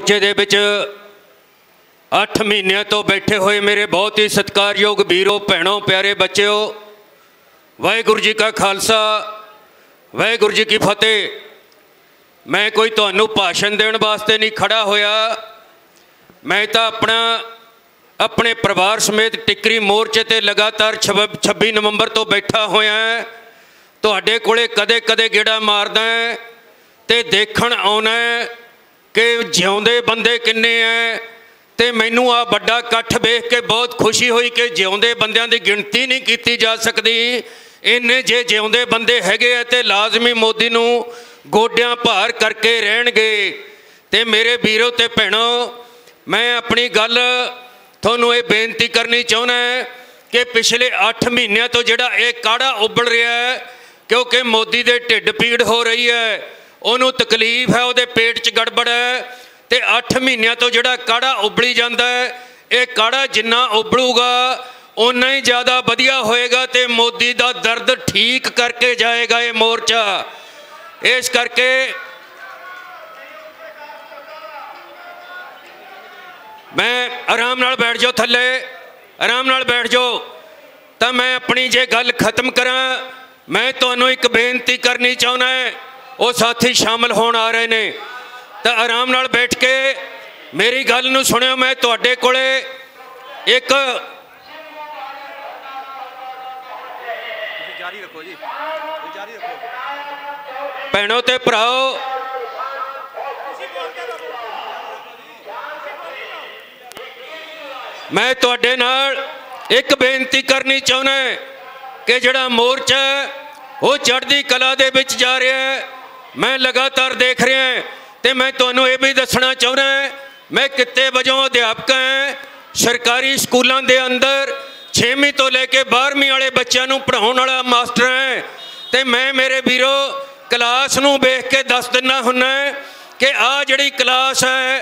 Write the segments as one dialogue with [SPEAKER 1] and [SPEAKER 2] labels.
[SPEAKER 1] मोर्चे दे विच 8 महीनों तो बैठे हुए मेरे बहुत ही सत्कारयोग वीरों भैनों प्यारे बच्चों, वाहिगुरू जी का खालसा वाहिगुरू जी की फतेह। मैं कोई तुहानू भाषण देण वास्ते नहीं खड़ा होया, मैं तो अपने परिवार समेत टिकरी मोर्चे ते लगातार 26 नवंबर तो बैठा होया है। तुहाडे कोले कदे कदे गेड़ा मारदा है ते देखण आउणा है कि जिउंदे बंदे किन्ने हैं। ते मैनू आ बड़ा इकट्ठ वेख के बहुत खुशी हुई कि जिउंदे बंदियां दी गिणती नहीं की जा सकती। इन्ने जे जिउंदे बंदे हैगे है ते लाजमी मोदी नू गोडियां भार करके रहणगे। ते मेरे वीरों ते भैणों, मैं अपनी गल तुहानू ये बेनती करनी चाहुंदा है कि पिछले 8 महीनों तो जिहड़ा ये काढ़ा उबल रहा है, क्योंकि मोदी दे ढिड पीड़ हो रही है, उन्होंने तकलीफ है, उहदे पेट च गड़बड़ है। तो 8 महीनों तो जिहड़ा काढ़ा उबली जाता है, ये काढ़ा जिन्ना उबलूगा उन्ना ही ज़्यादा वधिया होएगा ते मोदी दा दर्द ठीक करके जाएगा ये मोर्चा। इस करके मैं आराम नाल बैठ जाओ, थले आराम नाल बैठ जाओ। तो मैं अपनी जे गल खत्म करा, मैं तुहानू एक बेनती करनी चाहुंदा है। वो साथी शामिल होण आ रहे ने, तो आराम नाल बैठ के मेरी गल नू सुनियो। मैं तुहाडे कोले एक जारी रखो जी, जारी रखो भैणों ते भराओ, मैं तुहाडे नाल एक बेनती करनी चाहुंदा है कि जिहड़ा मोर्चा वो चढ़दी कला दे विच जा रहा है, मैं लगातार देख रहा है। तो मैं तुहानू ये भी दसना चाहुंदा है, मैं किते वजों अध्यापक हैं, सरकारी स्कूलों के अंदर 6वीं तो लेके 12वीं वाले बच्चों को पढ़ाने वाला मास्टर है। तो मैं मेरे वीरों क्लास नू वेख के दस दिना हुन्ना कि आ जिहड़ी क्लास है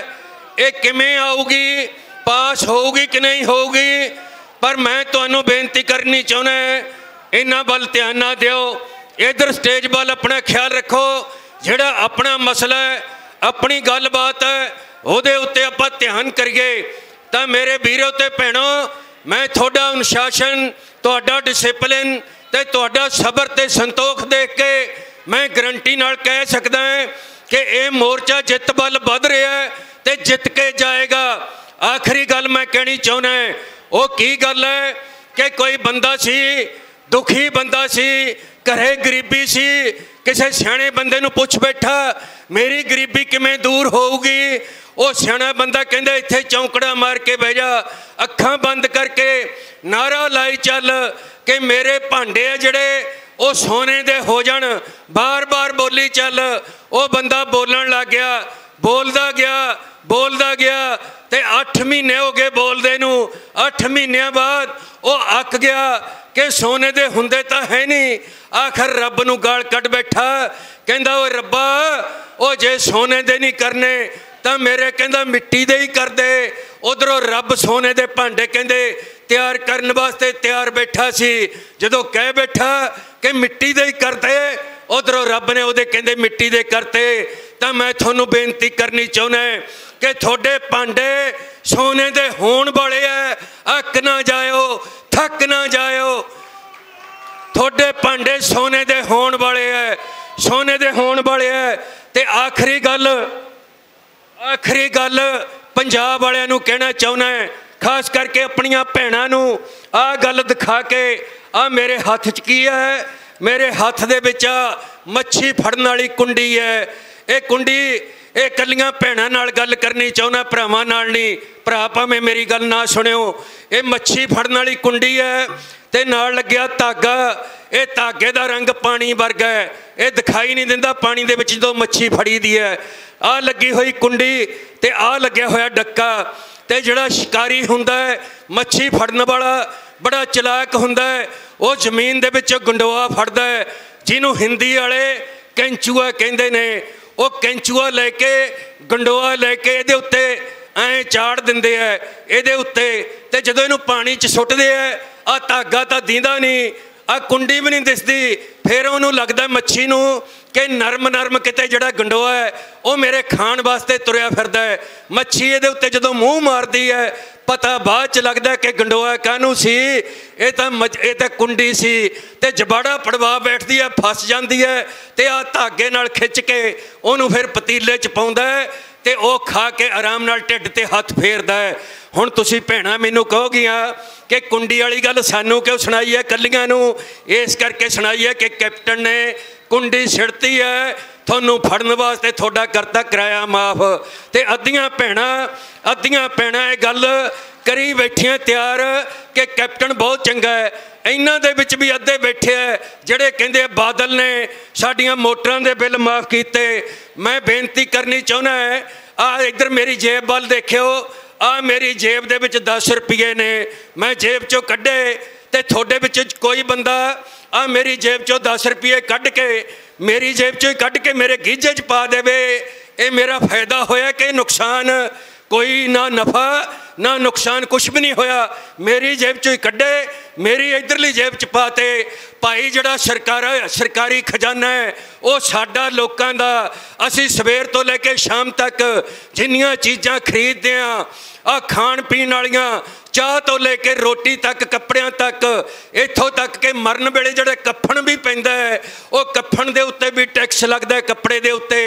[SPEAKER 1] ये किवें आऊगी, पास होगी कि नहीं होगी। पर मैं तुहानू बेनती करनी चाहुंदा है, इन्हां वल ध्यान ना दिओ, इधर स्टेज वाल अपना ख्याल रखो। जिहड़ा अपना मसला है, अपनी गल बात है, उहदे उत्ते आपां ध्यान करिए। तो मेरे वीरों ते भैणों, मैं तुहाडा अनुशासन, तुहाडा डिसिपलिन ते तुहाडा सबर ते संतोख देख के मैं गारंटी नाल कह सकदा है कि यह मोर्चा जित वल वध रहा है ते जित के जाएगा। आखिरी गल मैं कहनी चाहुंदा है, वो की गल है कि कोई बंदा सी, दुखी बंदा सी, घरे गरीबी सी, किसी सियाणे बंदे नूं पुछ बैठा मेरी गरीबी किवें दूर होऊगी। वो सियाणा बंदा कहंदा इत्थे चौंकड़ा मार के बह जा, अखां बंद करके नारा लाई चल कि मेरे भांडे आ जिहड़े वो सोने दे हो जाण, बार बार बोली चल। वो बंदा बोलन लग गया, बोलदा गया बोलदा गया, ते 8 महीने हो गए बोलदे नूं। 8 महीनों बाद वो अक गया कि सोने दे हुंदे तां है नहीं। आखिर रब नूं गाल कट बैठा, कहंदा ओ रब्बा ओ जे सोने दे नहीं करने तां मेरे कहंदा मिट्टी दे ही कर दे। उधरों रब सोने दे भांडे कहंदे तैयार करने वास्ते तैयार बैठा सी, जदों कह बैठा कि मिट्टी दे ही कर दे, उधरों रब ने उहदे कहंदे मिट्टी दे करते। तां मैं तुहानूं बेनती करनी चाहुंदा है कि थोड़े भांडे सोने दे होण वाले है, अक ना जाओ, थक ना जाओ। थोड़े भांडे सोने दे होण वाले है, सोने दे होण वाले है। ते आखिरी गल पंजाब वालियां नूं कहना चाहुंदा है, खास करके अपनियां भैणां नूं आ गल दिखा के, आ मेरे हाथ च की है, मेरे हाथ दे विच मच्छी फड़न वाली कुंडी है। ये कुंडी ये कलियां भैणां नाल गल करनी चाहुंदा, भरावां नाल नहीं। भरा भावें मेरी गल ना सुनियो, ये मच्छी फड़न वाली कुंडी है ते नाल लग्या धागा। ये धागे दा रंग पानी वर्गा है, ये दिखाई नहीं दिंदा पानी दे विच जदों मच्छी फड़ी दी है। आ लगी हुई कुंडी ते आ लग्या होया डक्का। ते जिहड़ा शिकारी हुंदा है, मच्छी फड़न वाला बड़ा चलाक हुंदा है, वो जमीन दे विच गंडोआ फड़दा है, जिन्हों हिंदी वाले कैंचुआ कहंदे ने। वो कैंचुआ लैके गंडोआ लैके इहदे उत्ते ऐ चाड़ दिंदे है इहदे उत्ते, ते जदों इहनूं पानी च सुੱਟਦੇ है, आ धागा तां दींदा नहीं, आ कुंडी भी नहीं दिसदी। फिर उन्होंने लगता मच्छी नूं कि नरम नरम किते जिहड़ा गंडोआ है वो मेरे खाण वास्ते तुरिया फिरदा है। मच्छी इहदे उत्ते जदों मूँह मारदी है पता बाद च लगदा कि गंडोआ काहनूं सी, ये तां कुंडी सी ते जबाड़ा पड़वा बैठदी है, फस जांदी है ते आ धागे नाल खिच के उहनूं फिर पतीले च पाउंदा है ते वो खा के आराम नाल ढिड ते हत्थ फेरदा है। हुण तुसीं भैणां मैनूं कहोगियां कि कुंडी वाली गल सानूं क्यों सुणाई है कल्लियां नूं? इस करके सुणाई है कि कैप्टन ने कुंडी सिड़ती है थानूं फड़न वास्ते, थोड़ा करता किराया माफ। ते अद्धियां भैणां ये गल करी बैठियां तैयार कि कैप्टन बहुत चंगा है। इन्हां दे विच भी अद्धे बैठे है जिहड़े कहिंदे बादल ने साडियां मोटरां दे बिल माफ कीते। मैं बेनती करनी चाहुंदा है, आ इधर मेरी जेब वाल देखियो, आ मेरी जेब दे विच 10 रुपये ने, मैं जेब चों कड्ढे ते थोड़े विच कोई बंदा आ मेरी जेब चों 10 रुपये कढ़ के मेरी जेब चों कढ़ के मेरे गीजे च पा देवे, ये मेरा फायदा होया कि नुकसान? कोई ना नफ़ा ना नुकसान, कुछ भी नहीं होया। मेरी जेब चों कढ़े मेरी इधरली जेब च पाते। भाई जिहड़ा सरकारी खजाना है वो साडा लोकां दा, असीं सवेर तो लैके शाम तक जिन्नियां चीज़ां खरीददे आं, आ खाण पीण वालियां चाह तो लेके रोटी तक कपड़ियां तक, इत्थों तक के मरन वेले जिहड़े कफन भी पैंदा है वो कफन दे उत्ते भी टैक्स लगदा है, कपड़े दे उत्ते।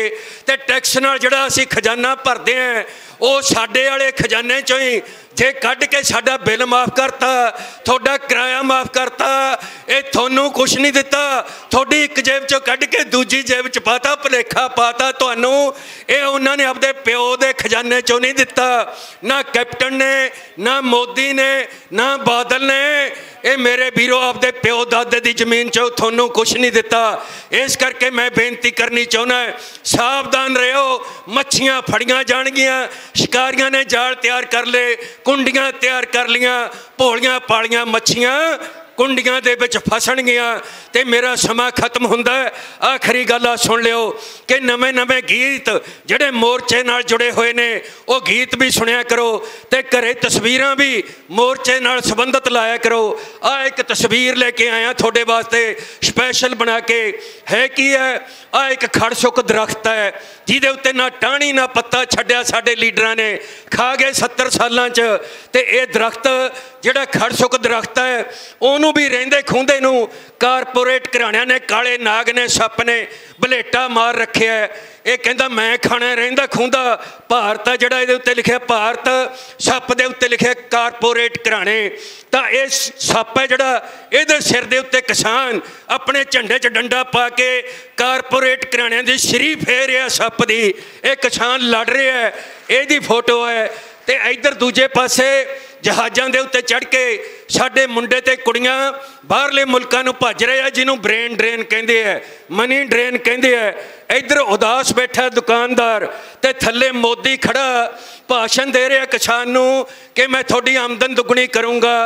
[SPEAKER 1] ते टैक्स नाल जिहड़ा असीं खजाना भरदे हैं वो साडे वाले खजाने चों ही जे कढ़ के साडा बिल माफ करता, थोड़ा किराया माफ करता, ये थोनू कुछ नहीं दिता, थोड़ी एक जेब चो कढ़ के दूजी जेब च पाता, भुलेखा पाता तुहानू। ये उन्होंने अपने प्यो के खजाने चो नहीं दिता, ना कैप्टन ने, ना मोदी ने, ना बादल ने। ये मेरे वीरो आपदे प्यो दादे की जमीन चो थोनू कुछ नहीं दिता। इस करके मैं बेनती करनी चाहना है, सावधान रहो, मच्छियाँ फड़ियां जाणगियां। शिकारियां ने जाल तैयार कर ले, कुंडियां तैयार कर लियां, भोलियां पालियां मच्छियां कुंडियां दे विच फसणगियां ते मेरा समा खत्म हुंदा है। आखिरी गल सुन लियो कि नवे नवे गीत जिहड़े मोर्चे नाल जुड़े हुए ने वो गीत भी सुनिया करो ते घरे तस्वीरां भी मोर्चे नाल संबंधित लाया करो। आ एक तस्वीर लेके आया थोड़े वास्ते स्पैशल बना के, है की है? आ एक खड़सुक दरख्त है जिहदे उत्ते ना टाणी ना पत्ता छड्डिया साडे लीडरां ने, खा गए 70 सालां च। ते ये दरख्त जिहड़ा खड़सुक दरख्त है ਉਹਨੂੰ भी रेंदे खूंदे नूं कारपोरेट घराणिਆਂ ने, काले नाग ने, सप ने भलेटा मार रखे है। ये कहता मैं खाना रेंदा खूंदा भारत है, जिहड़ा इहदे उत्ते लिखिया भारत, सप दे उत्ते लिखिया कारपोरेट घराणे। तां ये सप है जिहड़ा इहदे सिर दे उत्ते किसान अपने झंडे च डंडा पा के कारपोरेट घराणिਆਂ दी सिरी फेर रहा सप दी, ये किसान लड़ रहे है, इहदी फोटो है। ते इधर दूजे पासे जहाज़ों के उत्ते चढ़ के साडे मुंडे ते कुड़ियां बाहरले मुल्कां नूं भज रहे हैं, जिन्हों ब्रेन ड्रेन कहते हैं, मनी ड्रेन कहते हैं। इधर उदास बैठा दुकानदार ते थल्ले मोदी खड़ा भाषण दे रहा किसान नूं कि मैं थोड़ी आमदन दुगनी करूँगा।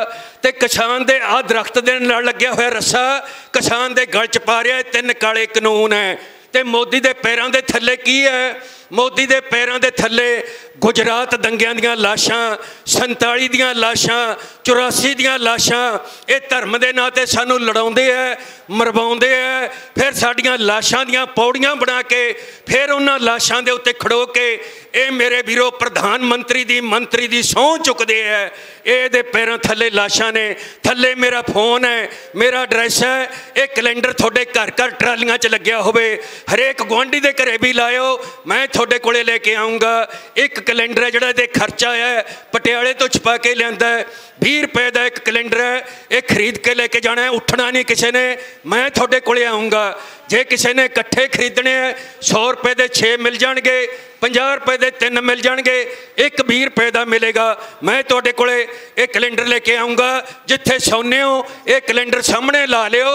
[SPEAKER 1] ते किसान दे आ दरख्त दे नाल लग्या होया रस्सा किसान दे गल च पा रहा है, 3 काले कानून है। ते मोदी दे पैरों दे थल्ले की है? मोदी दे पैरों दे थल्ले गुजरात दंगियां दियां लाशां, 47 दियां लाशां, 84 दियां लाशां। ये धर्म के नाँ ते सानू लड़ाउंदे है, मरवाउंदे है, फिर साडियां लाशां दियां पौड़ियां बना के फिर उन्हां लाशां दे उत्ते खड़ो के ये मेरे वीरो प्रधानमंत्री दी मंत्री दी सौं चुकदे है। ये दे पैरों थल्ले लाशां ने, थल्ले मेरा फोन है, मेरा एड्रैस है। ये कैलेंडर थोड़े घर घर ट्रालियां च लग्या होवे, हरेक गुआंढी दे घरे भी लाओ, मैं थोड़े कोले लेके आऊँगा। एक कैलेंडर है जिहड़ा इहदे खर्चा है पटियाले तो छपा के लिआंदा है, 20 रुपए का एक कैलेंडर है, ये खरीद के लेके जाना है, उठना नहीं किसी ने, मैं थोड़े कोले आऊँगा। जे किसी ने इकट्ठे खरीदने हैं 100 रुपए के 6 मिल जाएंगे, 50 रुपए के 3 मिल जाएंगे, एक 20 रुपए का मिलेगा। मैं थोड़े कोले ये कैलेंडर लेके आऊँगा, जिथे सौने हो ये कैलेंडर सामने ला लियो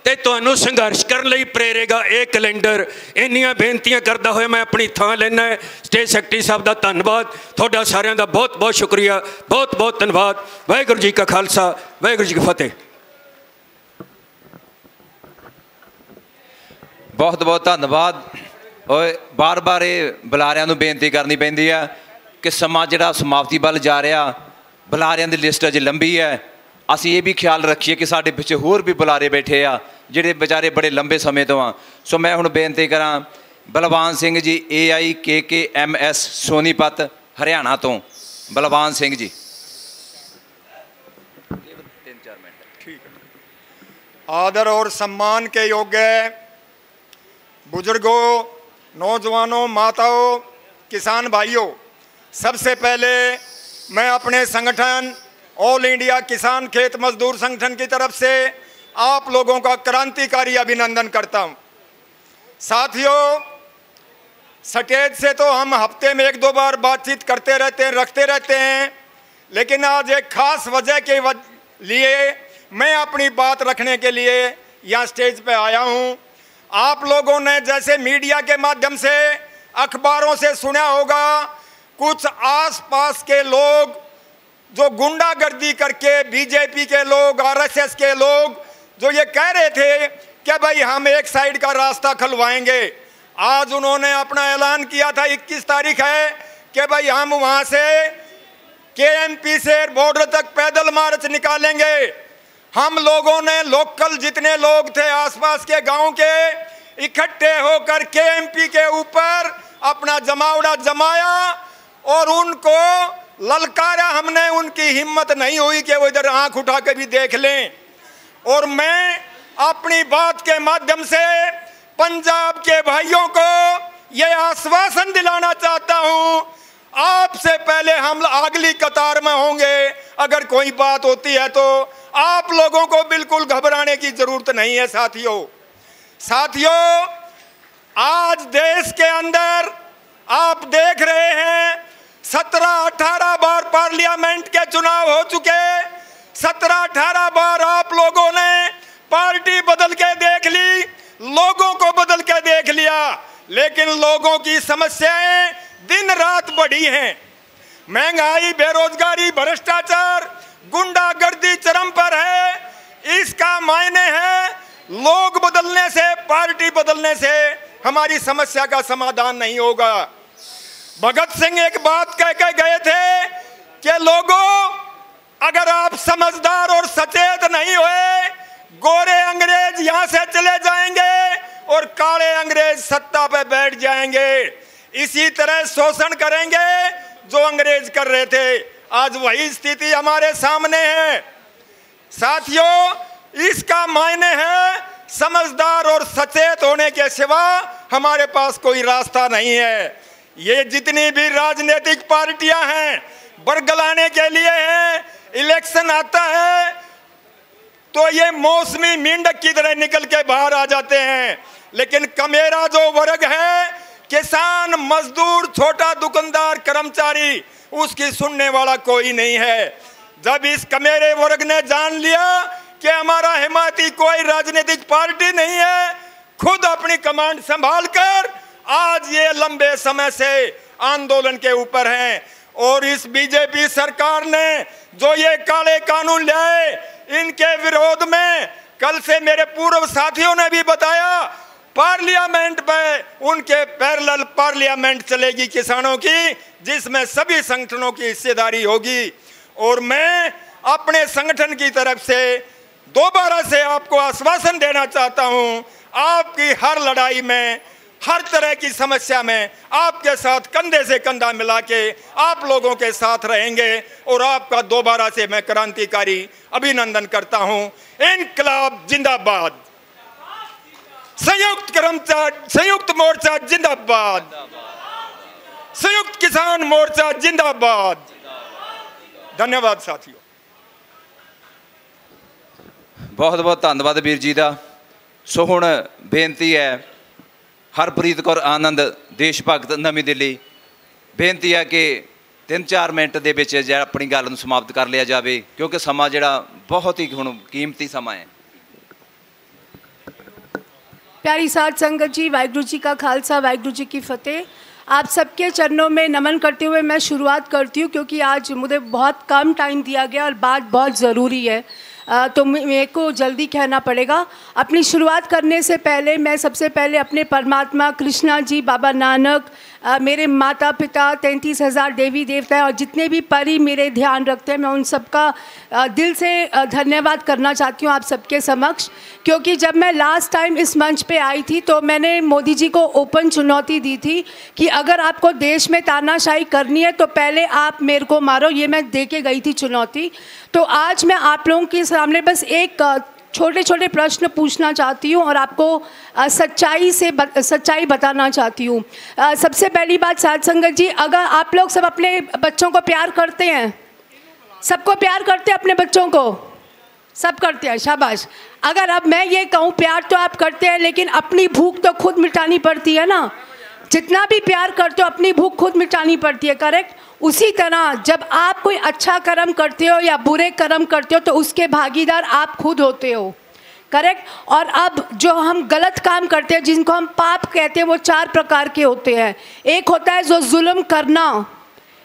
[SPEAKER 1] ते तुहानू संघर्ष करने लई प्रेरेगा ये कैलेंडर। इन्नियां बेनतियां करदा होया मैं अपनी थां लेना है। स्टेट सैकटरी साहब का धन्नवाद, तुहाडा सारियां दा बहुत बहुत शुक्रिया, बहुत बहुत धन्यवाद। वाहिगुरू जी का खालसा, वाहिगुरू जी की फतेह।
[SPEAKER 2] बहुत बहुत धन्यवाद। और बार बार ये बुलारियां नूं बेनती करनी पैंदी है कि समा जिहड़ा समाप्ति वल जा रहा, बुलारियां दी लिस्ट अज लंबी है, ਅਸੀਂ ਇਹ ਵੀ ਖਿਆਲ ਰੱਖੀਏ ਕਿ ਸਾਡੇ ਪਿੱਛੇ ਹੋਰ ਵੀ ਬੁਲਾਰੇ ਬੈਠੇ ਆ ਜਿਹੜੇ ਵਿਚਾਰੇ ਬੜੇ ਲੰਬੇ ਸਮੇਂ ਤੋਂ ਆ। ਸੋ ਮੈਂ ਹੁਣ ਬੇਨਤੀ ਕਰਾਂ ਬਲਵਾਨ ਸਿੰਘ ਜੀ AIKKMS ਸੋਨੀਪਤ ਹਰਿਆਣਾ ਤੋਂ ਬਲਵਾਨ ਸਿੰਘ जी।
[SPEAKER 3] आदर और सम्मान के योग्य बुजुर्गों, नौजवानों, माताओं, किसान भाइयों, सबसे पहले मैं अपने संगठन ऑल इंडिया किसान खेत मजदूर संगठन की तरफ से आप लोगों का क्रांतिकारी अभिनंदन करता हूं। साथियों, स्टेज से तो हम हफ्ते में 1-2 बार बातचीत करते रहते हैं, रखते रहते हैं, लेकिन आज एक खास वजह के लिए मैं अपनी बात रखने के लिए यहाँ स्टेज पे आया हूँ। आप लोगों ने जैसे मीडिया के माध्यम से, अखबारों से सुना होगा, कुछ आसपास के लोग जो गुंडागर्दी करके बीजेपी के लोग, आरएसएस के लोग जो ये कह रहे थे कि भाई हम एक साइड का रास्ता खुलवाएंगे। आज उन्होंने अपना ऐलान किया था, 21 तारीख है, कि भाई हम वहाँ से KMP से बॉर्डर तक पैदल मार्च निकालेंगे। हम लोगों ने लोकल जितने लोग थे आसपास के गांव के इकट्ठे होकर KMP के ऊपर अपना जमावड़ा जमाया और उनको ललकारा हमने। उनकी हिम्मत नहीं हुई कि वो इधर आंख उठा के भी देख लें। और मैं अपनी बात के माध्यम से पंजाब के भाइयों को ये आश्वासन दिलाना चाहता हूं, आपसे पहले हम अगली कतार में होंगे। अगर कोई बात होती है तो आप लोगों को बिल्कुल घबराने की जरूरत नहीं है। साथियों, आज देश के अंदर आप देख रहे हैं 17-18 बार पार्लियामेंट के चुनाव हो चुके। 17-18 बार आप लोगों ने पार्टी बदल के देख ली, लोगों को बदल के देख लिया, लेकिन लोगों की समस्याएं दिन रात बढ़ी हैं। महंगाई, बेरोजगारी, भ्रष्टाचार, गुंडागर्दी चरम पर है। इसका मायने है लोग बदलने से, पार्टी बदलने से हमारी समस्या का समाधान नहीं होगा। भगत सिंह एक बात कह के गए थे कि लोगों, अगर आप समझदार और सचेत नहीं हुए, गोरे अंग्रेज यहां से चले जाएंगे और काले अंग्रेज सत्ता पे बैठ जाएंगे। इसी तरह शोषण करेंगे जो अंग्रेज कर रहे थे। आज वही स्थिति हमारे सामने है। साथियों, इसका मायने है समझदार और सचेत होने के सिवा हमारे पास कोई रास्ता नहीं है। ये जितनी भी राजनीतिक पार्टियां हैं बरगलाने के लिए हैं। इलेक्शन आता है तो ये मौसमी मेंढक की तरह निकल के बाहर आ जाते हैं, लेकिन कमेरा जो वर्ग है, किसान, मजदूर, छोटा दुकानदार, कर्मचारी, उसकी सुनने वाला कोई नहीं है। जब इस कमेरे वर्ग ने जान लिया कि हमारा हिमायती कोई राजनीतिक पार्टी नहीं है, खुद अपनी कमांड संभालकर आज ये लंबे समय से आंदोलन के ऊपर हैं। और इस बीजेपी सरकार ने जो ये काले कानून लाए, इनके विरोध में कल से मेरे पूर्व साथियों ने भी बताया, पार्लियामेंट पे उनके पैरेलल पार्लियामेंट चलेगी किसानों की, जिसमें सभी संगठनों की हिस्सेदारी होगी। और मैं अपने संगठन की तरफ से दोबारा से आपको आश्वासन देना चाहता हूं, आपकी हर लड़ाई में, हर तरह की समस्या में आपके साथ कंधे से कंधा मिला के आप लोगों के साथ रहेंगे। और आपका दोबारा से मैं क्रांतिकारी अभिनंदन करता हूं। इनकलाब जिंदाबाद, संयुक्त मोर्चा जिंदाबाद, संयुक्त किसान मोर्चा जिंदाबाद। धन्यवाद साथियों।
[SPEAKER 2] बहुत बहुत धन्यवाद वीर जी का। सो हुण बेनती है हरप्रीत कौर आनंद, देश भगत, नवी दिल्ली, बेनती है कि 3-4 मिनट दे विच जिहड़ा अपनी गल नूं समाप्त कर लिया जाए, क्योंकि समा जिहड़ा बहुत ही हुण कीमती समा है।
[SPEAKER 4] प्यारी साध संगत जी, वाहिगुरू जी का खालसा, वाहिगुरू जी की फतेह। आप सबके चरणों में नमन करते हुए मैं शुरुआत करती हूँ, क्योंकि आज मुझे बहुत कम टाइम दिया गया और बात बहुत ज़रूरी है, तो मेरे को जल्दी कहना पड़ेगा। अपनी शुरुआत करने से पहले मैं सबसे पहले अपने परमात्मा कृष्णा जी, बाबा नानक, मेरे माता पिता, 33,000 देवी देवता और जितने भी परी मेरे ध्यान रखते हैं, मैं उन सबका दिल से धन्यवाद करना चाहती हूँ आप सबके समक्ष। क्योंकि जब मैं लास्ट टाइम इस मंच पे आई थी तो मैंने मोदी जी को ओपन चुनौती दी थी कि अगर आपको देश में तानाशाही करनी है तो पहले आप मेरे को मारो, ये मैं दे के गई थी चुनौती। तो आज मैं आप लोगों के सामने बस एक छोटे छोटे प्रश्न पूछना चाहती हूँ और आपको सच्चाई बताना चाहती हूँ। सबसे पहली बात साध संगत जी, अगर आप लोग सब अपने बच्चों को प्यार करते हैं, सबको प्यार करते हैं अपने बच्चों को, सब करते हैं, शाबाश। अगर अब मैं ये कहूँ प्यार तो आप करते हैं लेकिन अपनी भूख तो खुद मिटानी पड़ती है ना। जितना भी प्यार करते हो अपनी भूख खुद मिटानी पड़ती है, करेक्ट। उसी तरह जब आप कोई अच्छा कर्म करते हो या बुरे कर्म करते हो तो उसके भागीदार आप खुद होते हो, करेक्ट। और अब जो हम गलत काम करते हैं जिनको हम पाप कहते हैं वो 4 प्रकार के होते हैं। एक होता है जो जुल्म करना,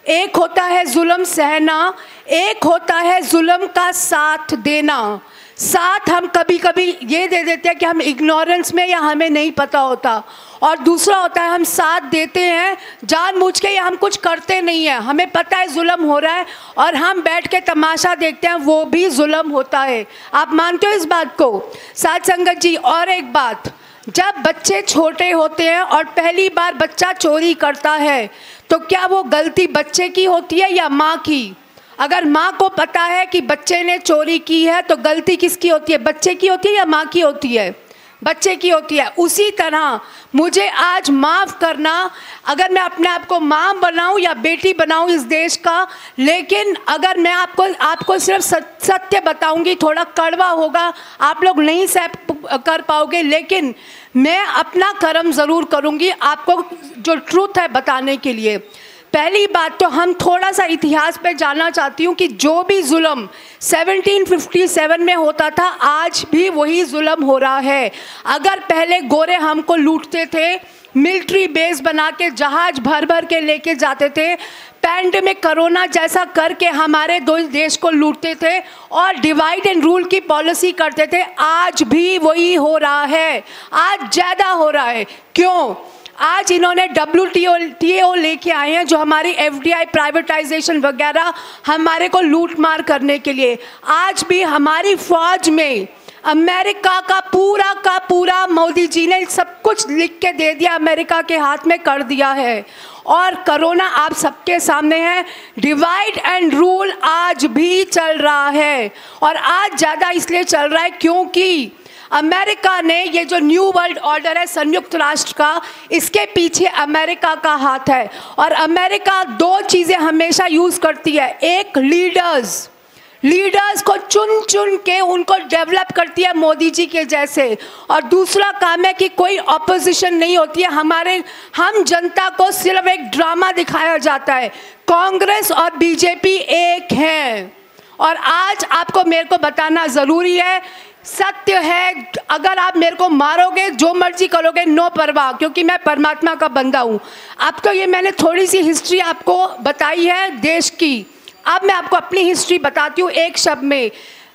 [SPEAKER 4] एक होता है जुल्म सहना, एक होता है जुल्म का साथ देना। साथ हम कभी कभी ये दे देते हैं कि हम इग्नोरेंस में या हमें नहीं पता होता, और दूसरा होता है हम साथ देते हैं जानबूझ के या हम कुछ करते नहीं हैं, हमें पता है जुल्म हो रहा है और हम बैठ के तमाशा देखते हैं, वो भी जुल्म होता है। आप मानते हो इस बात को साध संगत जी? और एक बात, जब बच्चे छोटे होते हैं और पहली बार बच्चा चोरी करता है तो क्या वो गलती बच्चे की होती है या माँ की? अगर माँ को पता है कि बच्चे ने चोरी की है तो गलती किसकी होती है, बच्चे की होती है या माँ की होती है? बच्चे की होती है। उसी तरह मुझे आज माफ़ करना, अगर मैं अपने आप को माँ बनाऊँ या बेटी बनाऊँ इस देश का, लेकिन अगर मैं आपको सिर्फ सत्य बताऊँगी, थोड़ा कड़वा होगा, आप लोग नहीं सह कर पाओगे, लेकिन मैं अपना कर्म ज़रूर करूँगी आपको जो ट्रूथ है बताने के लिए। पहली बात तो हम थोड़ा सा इतिहास पे जानना चाहती हूँ कि जो भी जुल्म 1757 में होता था आज भी वही जुल्म हो रहा है। अगर पहले गोरे हमको लूटते थे, मिलिट्री बेस बना के जहाज भर भर के लेके जाते थे, पैंडेमिक कोरोना जैसा करके हमारे देश को लूटते थे और डिवाइड एंड रूल की पॉलिसी करते थे, आज भी वही हो रहा है, आज ज़्यादा हो रहा है। क्यों? आज इन्होंने WTO लेके आए हैं जो हमारी FDI प्राइवेटाइजेशन वगैरह हमारे को लूट मार करने के लिए। आज भी हमारी फौज में अमेरिका का पूरा मोदी जी ने सब कुछ लिख के दे दिया, अमेरिका के हाथ में कर दिया है। और कोरोना आप सबके सामने है, डिवाइड एंड रूल आज भी चल रहा है और आज ज़्यादा इसलिए चल रहा है क्योंकि अमेरिका ने ये जो न्यू वर्ल्ड ऑर्डर है संयुक्त राष्ट्र का, इसके पीछे अमेरिका का हाथ है। और अमेरिका 2 चीज़ें हमेशा यूज़ करती है, एक लीडर्स को चुन चुन के उनको डेवलप करती है मोदी जी के जैसे, और दूसरा काम है कि कोई ऑपोजिशन नहीं होती है। हम जनता को सिर्फ एक ड्रामा दिखाया जाता है। कांग्रेस और बीजेपी एक हैं और आज आपको मेरे को बताना ज़रूरी है, सत्य है। अगर आप मेरे को मारोगे, जो मर्जी करोगे, नो परवाह, क्योंकि मैं परमात्मा का बंदा हूँ। अब तो ये मैंने थोड़ी सी हिस्ट्री आपको बताई है देश की, अब मैं आपको अपनी हिस्ट्री बताती हूँ एक शब्द में।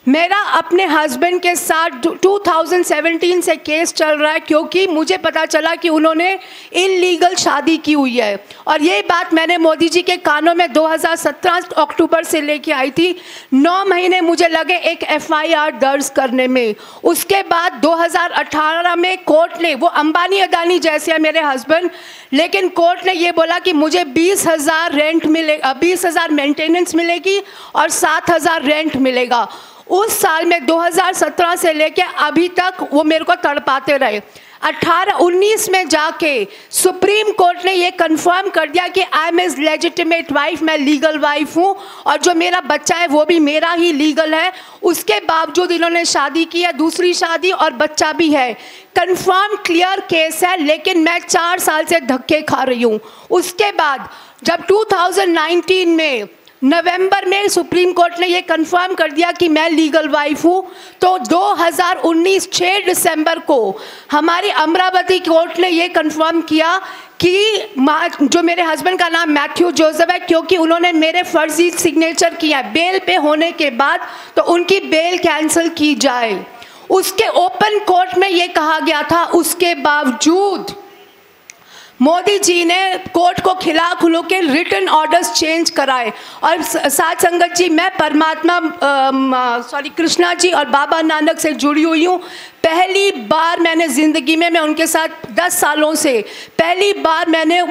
[SPEAKER 4] मेरा अपने हस्बैंड के साथ 2017 से केस चल रहा है क्योंकि मुझे पता चला कि उन्होंने इल्लीगल शादी की हुई है, और ये बात मैंने मोदी जी के कानों में 2017 अक्टूबर से लेके आई थी। 9 महीने मुझे लगे एक FIR दर्ज करने में। उसके बाद 2018 में कोर्ट ने, वो अंबानी अदानी जैसे है मेरे हस्बैंड, लेकिन कोर्ट ने ये बोला कि मुझे 20,000 रेंट मिलेगा, 20,000 मेंटेनेंस मिलेगी और 7,000 रेंट मिलेगा। उस साल में 2017 से लेके अभी तक वो मेरे को तड़पाते रहे। 18-19 में जाके सुप्रीम कोर्ट ने ये कंफर्म कर दिया कि I am his legitimate wife, मैं लीगल वाइफ हूँ और जो मेरा बच्चा है वो भी मेरा ही लीगल है। उसके बावजूद इन्होंने शादी की है, दूसरी शादी, और बच्चा भी है। कंफर्म क्लियर केस है, लेकिन मैं 4 साल से धक्के खा रही हूँ। उसके बाद जब 2019 में नवंबर में सुप्रीम कोर्ट ने ये कंफर्म कर दिया कि मैं लीगल वाइफ हूँ, तो 2019 6 दिसंबर को हमारी अमरावती कोर्ट ने ये कंफर्म किया कि जो मेरे हस्बैंड का नाम मैथ्यू जोसेफ है, क्योंकि उन्होंने मेरे फर्जी सिग्नेचर किया है बेल पे होने के बाद, तो उनकी बेल कैंसिल की जाए। उसके ओपन कोर्ट में ये कहा गया था, उसके बावजूद मोदी जी ने कोर्ट को खिला खुलो के रिटन ऑर्डर्स चेंज कराए। और साथ संगत जी, मैं परमात्मा कृष्णा जी और बाबा नानक से जुड़ी हुई हूँ। पहली बार मैंने ज़िंदगी में, मैं उनके साथ 10 सालों से पहली बार मैंने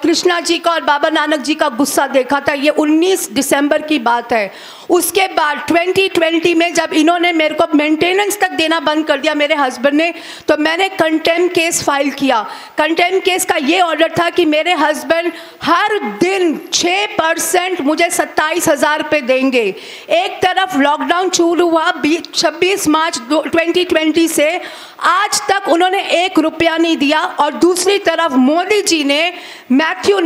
[SPEAKER 4] कृष्णा जी का और बाबा नानक जी का गुस्सा देखा था। ये 19 दिसंबर की बात है। उसके बाद 2020 में जब इन्होंने मेरे को मेंटेनेंस तक देना बंद कर दिया मेरे हस्बैंड ने, तो मैंने कंटेम्प्ट केस फाइल किया। कंटेम्प्ट केस का ये ऑर्डर था कि मेरे हस्बैंड हर दिन 6% मुझे 27,000 रुपये देंगे। एक तरफ लॉकडाउन शुरू हुआ 26 मार्च 2020 से, आज तक उन्होंने 1 रुपया नहीं दिया। और दूसरी तरफ मोदी जी ने मैथ्यू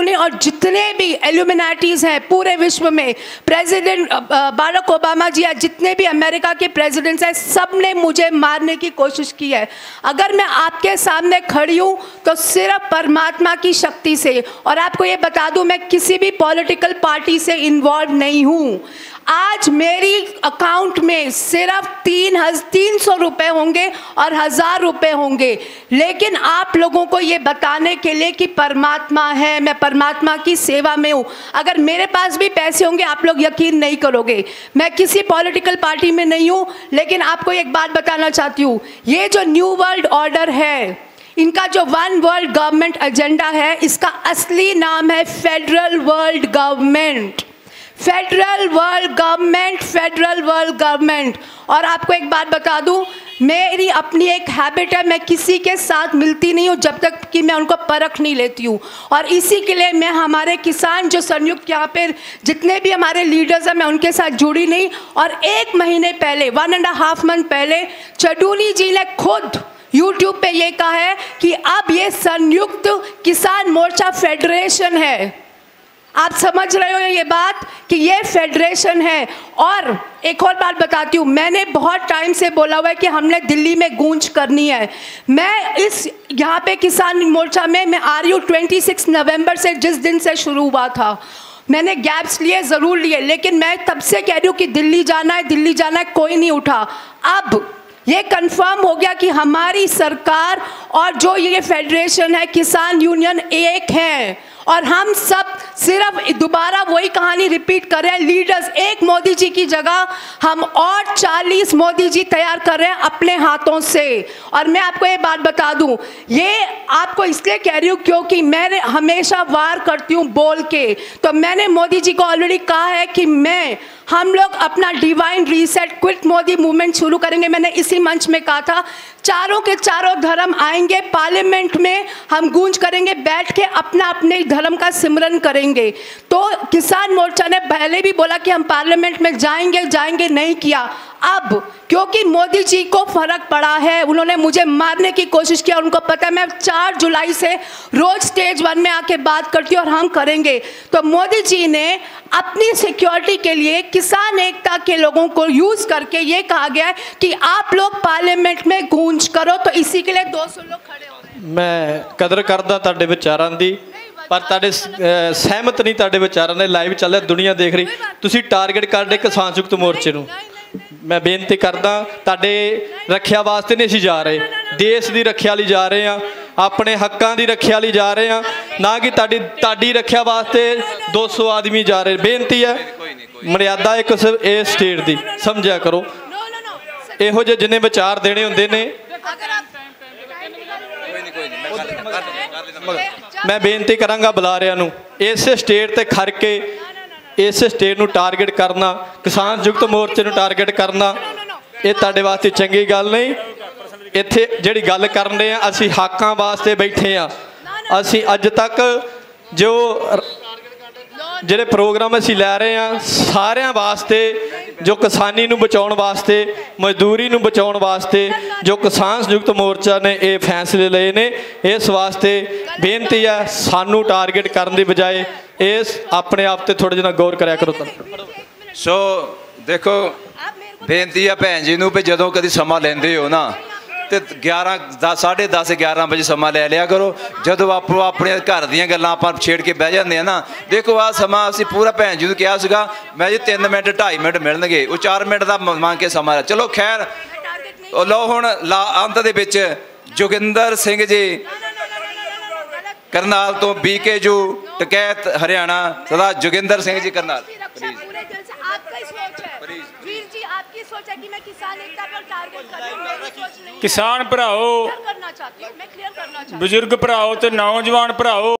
[SPEAKER 4] ने और जितने भी एल्यूमिनाटीज हैं पूरे विश्व में, प्रेसिडेंट बाराक ओबामा जी या जितने भी अमेरिका के प्रेसिडेंट्स हैं, सब ने मुझे मारने की कोशिश की है। अगर मैं आपके सामने खड़ी हूँ तो सिर्फ परमात्मा की शक्ति से। और आपको ये बता दूँ, मैं किसी भी पॉलिटिकल पार्टी से इन्वॉल्व नहीं हूँ। आज मेरी अकाउंट में सिर्फ 300 रुपये होंगे और 1000 रुपये होंगे, लेकिन आप लोगों को ये बताने के लिए कि परमात्मा है, मैं परमात्मा की सेवा में हूँ। अगर मेरे पास भी पैसे होंगे आप लोग यकीन नहीं करोगे। मैं किसी पॉलिटिकल पार्टी में नहीं हूँ, लेकिन आपको एक बात बताना चाहती हूँ, ये जो न्यू वर्ल्ड ऑर्डर है, इनका जो वन वर्ल्ड गवर्नमेंट एजेंडा है, इसका असली नाम है federal world government. Federal world government, federal world government. और आपको एक बात बता दूं, मेरी अपनी एक हैबिट है, मैं किसी के साथ मिलती नहीं हूँ जब तक कि मैं उनको परख नहीं लेती हूँ। और इसी के लिए मैं हमारे किसान जो संयुक्त यहाँ पे जितने भी हमारे लीडर्स हैं, मैं उनके साथ जुड़ी नहीं। और 1 महीने पहले, 1.5 मंथ पहले, चडूनी जी ने खुद YouTube पे ये कहा है कि अब ये संयुक्त किसान मोर्चा फेडरेशन है। आप समझ रहे हो ये बात कि ये फेडरेशन है। और एक और बात बताती हूँ, मैंने बहुत टाइम से बोला हुआ है कि हमने दिल्ली में गूंज करनी है। मैं इस यहाँ पे किसान मोर्चा में मैं आ रही हूँ 26 नवंबर से, जिस दिन से शुरू हुआ था। मैंने गैप्स लिए, ज़रूर लिए, लेकिन मैं तब से कह रही हूँ कि दिल्ली जाना है, दिल्ली जाना है, कोई नहीं उठा। अब ये कंफर्म हो गया कि हमारी सरकार और जो ये फेडरेशन है, किसान यूनियन एक है। और हम सब सिर्फ दोबारा वही कहानी रिपीट कर रहे हैं। लीडर्स, एक मोदी जी की जगह हम और 40 मोदी जी तैयार कर रहे हैं अपने हाथों से। और मैं आपको ये बात बता दूं, ये आपको इसलिए कह रही हूँ क्योंकि मैं हमेशा वार करती हूँ बोल के। तो मैंने मोदी जी को ऑलरेडी कहा है कि हम लोग अपना divine reset quit Modi movement शुरू करेंगे। मैंने इसी मंच में कहा था, चारों के चारों धर्म आएंगे पार्लियामेंट में, हम गूंज करेंगे, बैठ के अपना अपने धर्म का सिमरन करेंगे। तो किसान मोर्चा ने पहले भी बोला कि हम पार्लियामेंट में जाएंगे, नहीं किया। अब क्योंकि मोदी जी को फर्क पड़ा है, उन्होंने मुझे मारने की कोशिश किया। उनको पता है मैं 4 जुलाई से रोज स्टेज 1 में आके बात करती हूँ और हम करेंगे। तो मोदी जी ने अपनी सिक्योरिटी के लिए किसान एकता के लोगों को यूज करके ये कहा गया है कि आप लोग पार्लियामेंट में गूंज करो। तो इसी के लिए 200 लोग खड़े हो रहे हैं।
[SPEAKER 5] मैं कदर करदा ਤੁਹਾਡੇ ਵਿਚਾਰਾਂ ਦੀ, ਪਰ ਤੁਹਾਡੇ ਸਹਿਮਤ ਨਹੀਂ ਤੁਹਾਡੇ ਵਿਚਾਰਾਂ ਦੇ। ਲਾਈਵ ਚੱਲ ਰਿਹਾ, ਦੁਨੀਆ ਦੇਖ ਰਹੀ, ਤੁਸੀਂ ਟਾਰਗੇਟ ਕਰਦੇ ਕਿਸਾਨ ਸੰਯੁਕਤ ਮੋਰਚੇ ਨੂੰ। मैं बेनती करदा, तुहाडे रखिया वास्ते नहीं असीं जा रहे, देश की रखिया लई जा रहे हैं, अपने हकों की रखिया लई जा रहे हैं, ना कि तुहाडी रखिया वास्ते 200 आदमी जा रहे। बेनती है, मर्यादा एक इस स्टेट की समझिया करो। इहो जे जिन्हें विचार देने हुंदे ने, मैं बेनती करांगा बुलारियां नूं इस स्टेट ते खड़ के इस स्टेट नूं टारगेट करना, किसान संयुक्त मोर्चे नूं टारगेट करना, ये तुहाडे वास्ते चंगी गल नहीं। इत्थे जिहड़ी गल करन दे आ, असीं हक्कां वास्ते बैठे आ। असीं अज तक जो जिहड़े प्रोग्राम असीं लै रहे हैं सारियां वास्ते, जो किसानी नूं बचाउण वास्ते, मजदूरी नूं बचाउण वास्ते, जो किसान संयुक्त मोर्चा ने ये फैसले लए ने, इस वास्ते बेनती है सानू टारगेट करन दी बजाए इस अपने आप ते थोड़ा जिहा गौर करया करो।
[SPEAKER 2] सो देखो, बेनती है भैन जी नूं भी जदों कदी समा लैंदे हो ना, तो 10, 10:30, 11 बजे समा लै लिया करो। जदों आपो अपने घर दीयां गल्लां आपां छेड़ के बह जांदे आ ना, देखो आ समा असीं पूरा भैन जी नूं कहा सीगा, मैं जी 3 मिनट 2.5 मिनट मिलणगे, वो 4 मिनट दा मंग के समा। चलो खैर लो हुण अंत दे विच जोगिंदर सिंह जी करनाल तो बीकेजू टकैत हरियाणा सरदार जोगिंदर सिंह जी करनाल।
[SPEAKER 4] पूरे दिल से आपका ही सोच है वीर जी, आपकी सोच है कि मैं किसान एकता पर टारगेट कर रही हूं, मेरी सोच नहीं है।
[SPEAKER 6] किसान भराओ,
[SPEAKER 4] करना चाहती हूं, मैं क्लियर करना चाहती हूं।
[SPEAKER 6] बुजुर्ग भराओ ते नौजवान भराओ।